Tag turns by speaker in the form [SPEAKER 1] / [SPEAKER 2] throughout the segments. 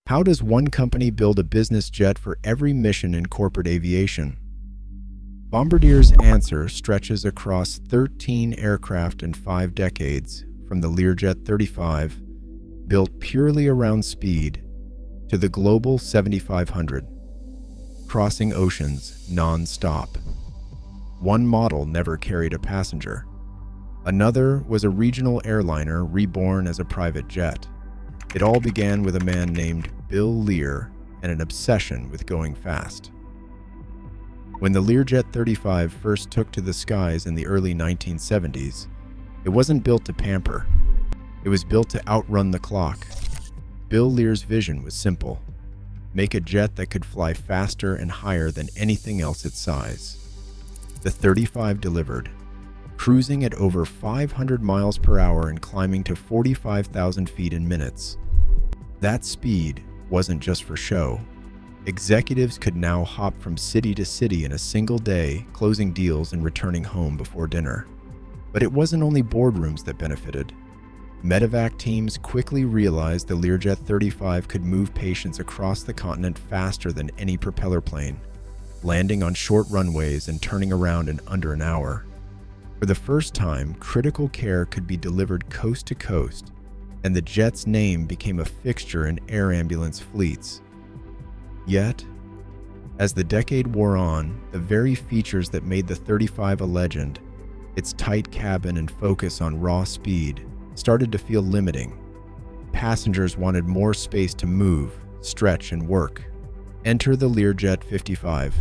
[SPEAKER 1] How does one company build a business jet for every mission in corporate aviation? Bombardier's answer stretches across 13 aircraft in 5 decades, from the Learjet 35, built purely around speed, to the Global 7500, crossing oceans non-stop. One model never carried a passenger. Another was a regional airliner reborn as a private jet. It all began with a man named Bill Lear and an obsession with going fast. When the Learjet 35 first took to the skies in the early 1970s, it wasn't built to pamper. It was built to outrun the clock. Bill Lear's vision was simple: make a jet that could fly faster and higher than anything else its size. The 35 delivered, cruising at over 500 miles per hour and climbing to 45,000 feet in minutes. That speed wasn't just for show. Executives could now hop from city to city in a single day, closing deals and returning home before dinner. But it wasn't only boardrooms that benefited. Medevac teams quickly realized the Learjet 35 could move patients across the continent faster than any propeller plane, landing on short runways and turning around in under an hour. For the first time, critical care could be delivered coast to coast, and the jet's name became a fixture in air ambulance fleets. Yet, as the decade wore on, the very features that made the 35 a legend, its tight cabin and focus on raw speed, started to feel limiting. Passengers wanted more space to move, stretch, and work. Enter the Learjet 55.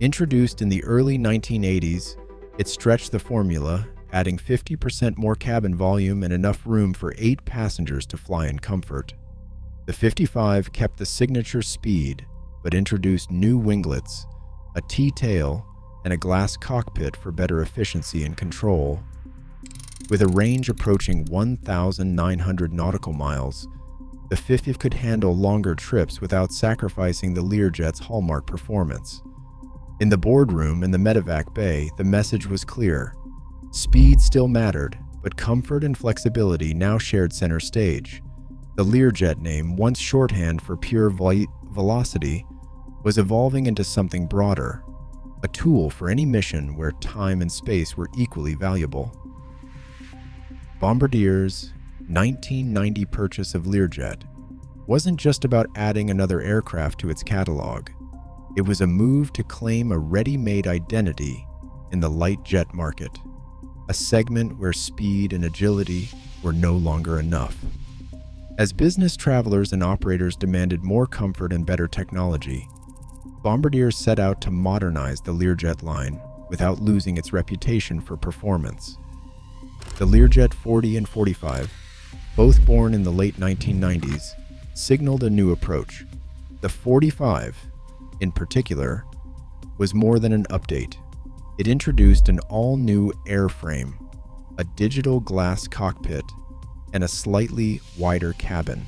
[SPEAKER 1] Introduced in the early 1980s, it stretched the formula, adding 50% more cabin volume and enough room for 8 passengers to fly in comfort. The 55 kept the signature speed, but introduced new winglets, a T-tail, and a glass cockpit for better efficiency and control. With a range approaching 1,900 nautical miles, the 50 could handle longer trips without sacrificing the Learjet's hallmark performance. In the boardroom in the medevac bay, the message was clear. Speed still mattered, but comfort and flexibility now shared center stage. The Learjet name, once shorthand for pure velocity, was evolving into something broader, a tool for any mission where time and space were equally valuable. Bombardier's 1990 purchase of Learjet wasn't just about adding another aircraft to its catalog. It was a move to claim a ready-made identity in the light jet market, a segment where speed and agility were no longer enough. As business travelers and operators demanded more comfort and better technology, Bombardier set out to modernize the Learjet line without losing its reputation for performance. The Learjet 40 and 45, both born in the late 1990s, signaled a new approach. The 45, in particular, was more than an update. It introduced an all-new airframe, a digital glass cockpit, and a slightly wider cabin,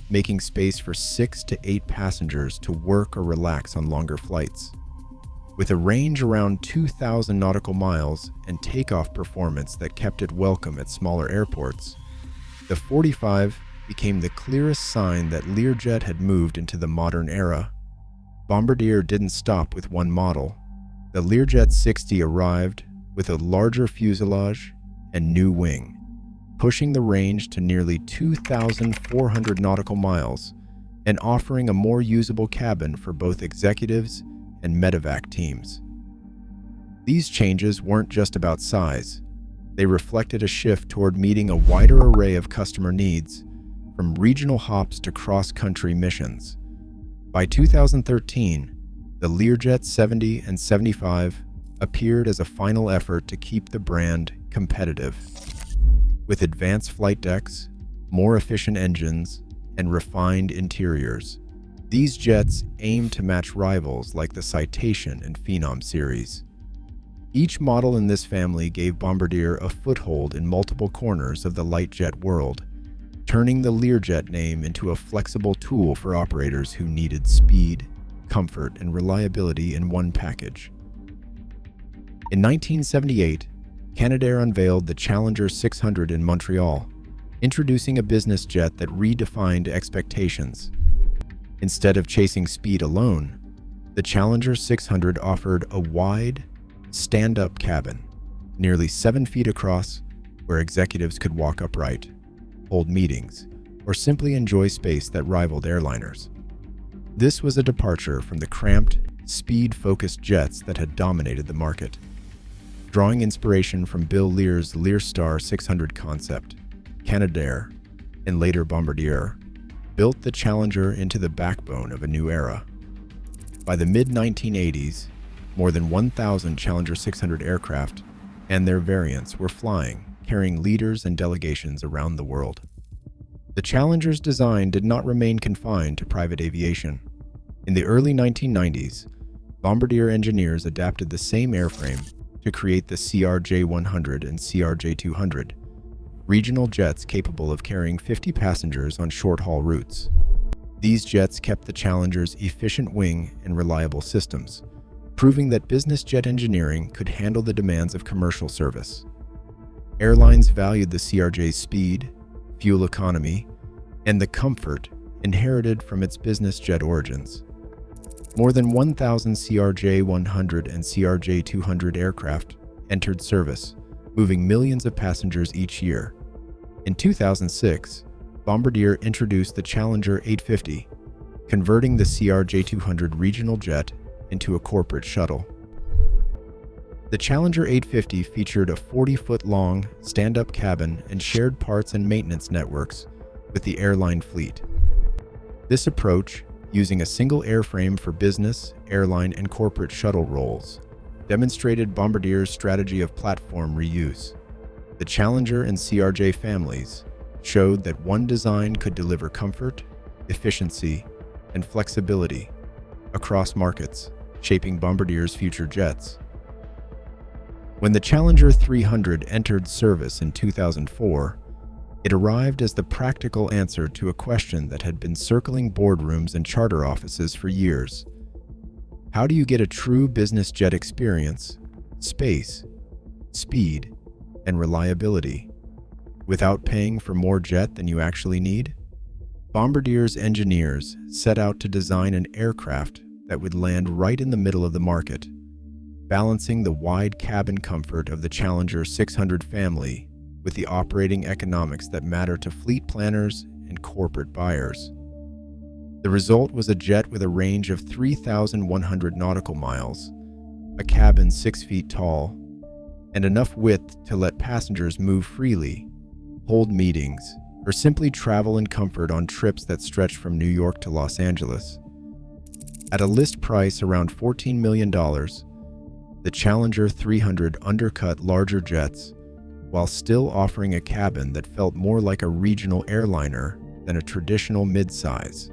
[SPEAKER 1] making space for 6 to 8 passengers to work or relax on longer flights. With a range around 2,000 nautical miles and takeoff performance that kept it welcome at smaller airports, the 45 became the clearest sign that Learjet had moved into the modern era. Bombardier didn't stop with one model. The Learjet 60 arrived with a larger fuselage and new wing, pushing the range to nearly 2,400 nautical miles and offering a more usable cabin for both executives and medevac teams. These changes weren't just about size. They reflected a shift toward meeting a wider array of customer needs, from regional hops to cross-country missions. By 2013, the Learjet 70 and 75 appeared as a final effort to keep the brand competitive. With advanced flight decks, more efficient engines, and refined interiors, these jets aim to match rivals like the Citation and Phenom series. Each model in this family gave Bombardier a foothold in multiple corners of the light jet world, turning the Learjet name into a flexible tool for operators who needed speed, comfort, and reliability in one package. In 1978, Canadair unveiled the Challenger 600 in Montreal, introducing a business jet that redefined expectations. Instead of chasing speed alone, the Challenger 600 offered a wide, stand-up cabin, nearly 7 feet across, where executives could walk upright, hold meetings, or simply enjoy space that rivaled airliners. This was a departure from the cramped, speed-focused jets that had dominated the market. Drawing inspiration from Bill Lear's Learstar 600 concept, Canadair, and later Bombardier, built the Challenger into the backbone of a new era. By the mid-1980s, more than 1,000 Challenger 600 aircraft and their variants were flying, carrying leaders and delegations around the world. The Challenger's design did not remain confined to private aviation. In the early 1990s, Bombardier engineers adapted the same airframe to create the CRJ-100 and CRJ-200, regional jets capable of carrying 50 passengers on short-haul routes. These jets kept the Challenger's efficient wing and reliable systems, proving that business jet engineering could handle the demands of commercial service. Airlines valued the CRJ's speed, fuel economy, and the comfort inherited from its business jet origins. More than 1,000 CRJ-100 and CRJ-200 aircraft entered service, moving millions of passengers each year. In 2006, Bombardier introduced the Challenger 850, converting the CRJ-200 regional jet into a corporate shuttle. The Challenger 850 featured a 40-foot-long stand-up cabin and shared parts and maintenance networks with the airline fleet. This approach, using a single airframe for business, airline, and corporate shuttle roles, demonstrated Bombardier's strategy of platform reuse. The Challenger and CRJ families showed that one design could deliver comfort, efficiency, and flexibility across markets, shaping Bombardier's future jets. When the Challenger 300 entered service in 2004, it arrived as the practical answer to a question that had been circling boardrooms and charter offices for years. How do you get a true business jet experience, space, speed, and reliability without paying for more jet than you actually need? Bombardier's engineers set out to design an aircraft that would land right in the middle of the market, balancing the wide cabin comfort of the Challenger 600 family with the operating economics that matter to fleet planners and corporate buyers. The result was a jet with a range of 3,100 nautical miles, a cabin 6 feet tall, and enough width to let passengers move freely, hold meetings, or simply travel in comfort on trips that stretched from New York to Los Angeles. At a list price around $14 million, the Challenger 300 undercut larger jets while still offering a cabin that felt more like a regional airliner than a traditional midsize.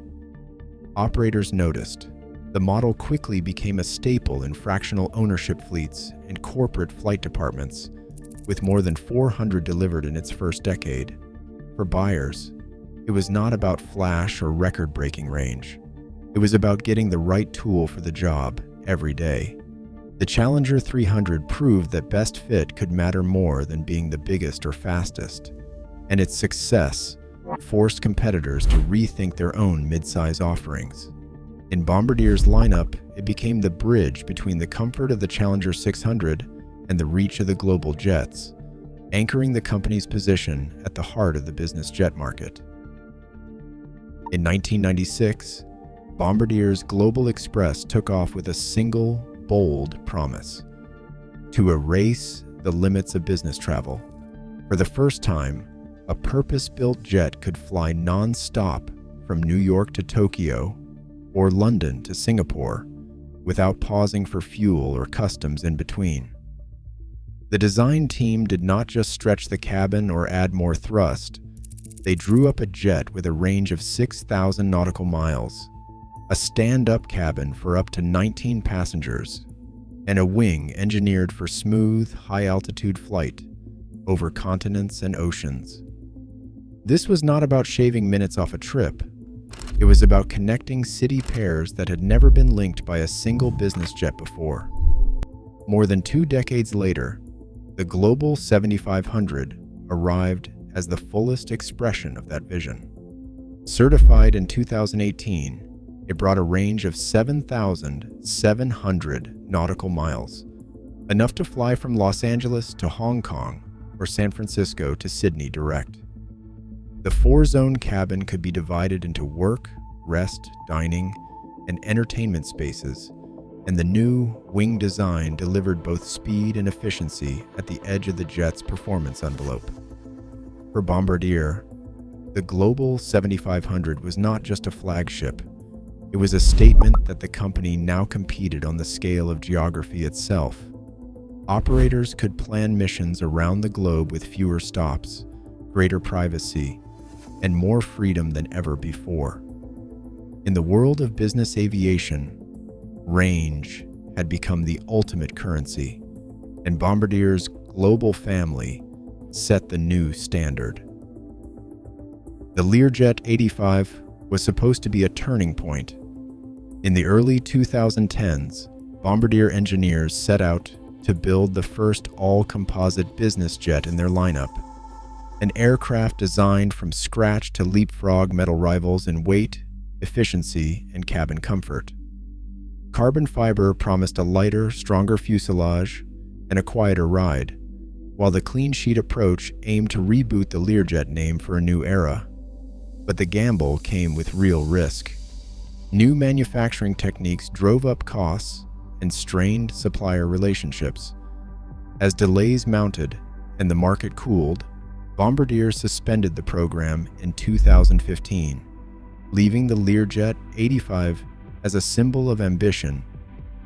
[SPEAKER 1] Operators noticed. The model quickly became a staple in fractional ownership fleets and corporate flight departments, with more than 400 delivered in its first decade. For buyers, it was not about flash or record-breaking range. It was about getting the right tool for the job every day. The Challenger 300 proved that best fit could matter more than being the biggest or fastest, and its success forced competitors to rethink their own midsize offerings. In Bombardier's lineup, it became the bridge between the comfort of the Challenger 600 and the reach of the global jets, anchoring the company's position at the heart of the business jet market. In 1996, Bombardier's Global Express took off with a single, bold promise: to erase the limits of business travel. For the first time, a purpose-built jet could fly non-stop from New York to Tokyo or London to Singapore without pausing for fuel or customs in between. The design team did not just stretch the cabin or add more thrust. They drew up a jet with a range of 6,000 nautical miles, a stand-up cabin for up to 19 passengers, and a wing engineered for smooth, high-altitude flight over continents and oceans. This was not about shaving minutes off a trip. It was about connecting city pairs that had never been linked by a single business jet before. More than 2 decades later, the Global 7500 arrived as the fullest expression of that vision. Certified in 2018, It brought a range of 7,700 nautical miles, enough to fly from Los Angeles to Hong Kong or San Francisco to Sydney direct. The four-zone cabin could be divided into work, rest, dining, and entertainment spaces, and the new wing design delivered both speed and efficiency at the edge of the jet's performance envelope. For Bombardier, the Global 7500 was not just a flagship. It was a statement that the company now competed on the scale of geography itself. Operators could plan missions around the globe with fewer stops, greater privacy, and more freedom than ever before. In the world of business aviation, range had become the ultimate currency, and Bombardier's global family set the new standard. The Learjet 85 was supposed to be a turning point. In the early 2010s, Bombardier engineers set out to build the first all-composite business jet in their lineup, an aircraft designed from scratch to leapfrog metal rivals in weight, efficiency, and cabin comfort. Carbon fiber promised a lighter, stronger fuselage and a quieter ride, while the clean sheet approach aimed to reboot the Learjet name for a new era. But the gamble came with real risk. New manufacturing techniques drove up costs and strained supplier relationships. As delays mounted and the market cooled, Bombardier suspended the program in 2015, leaving the Learjet 85 as a symbol of ambition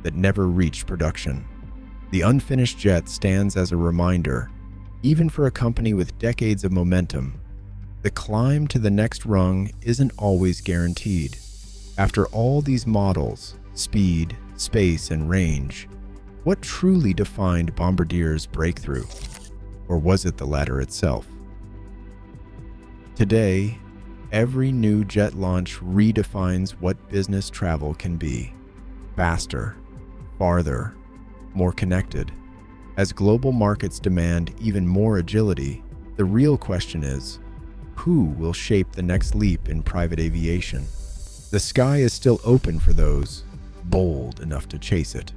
[SPEAKER 1] that never reached production. The unfinished jet stands as a reminder, even for a company with decades of momentum, the climb to the next rung isn't always guaranteed. After all these models, speed, space, and range, what truly defined Bombardier's breakthrough? Or was it the latter itself? Today, every new jet launch redefines what business travel can be. Faster, farther, more connected. As global markets demand even more agility, the real question is, who will shape the next leap in private aviation? The sky is still open for those bold enough to chase it.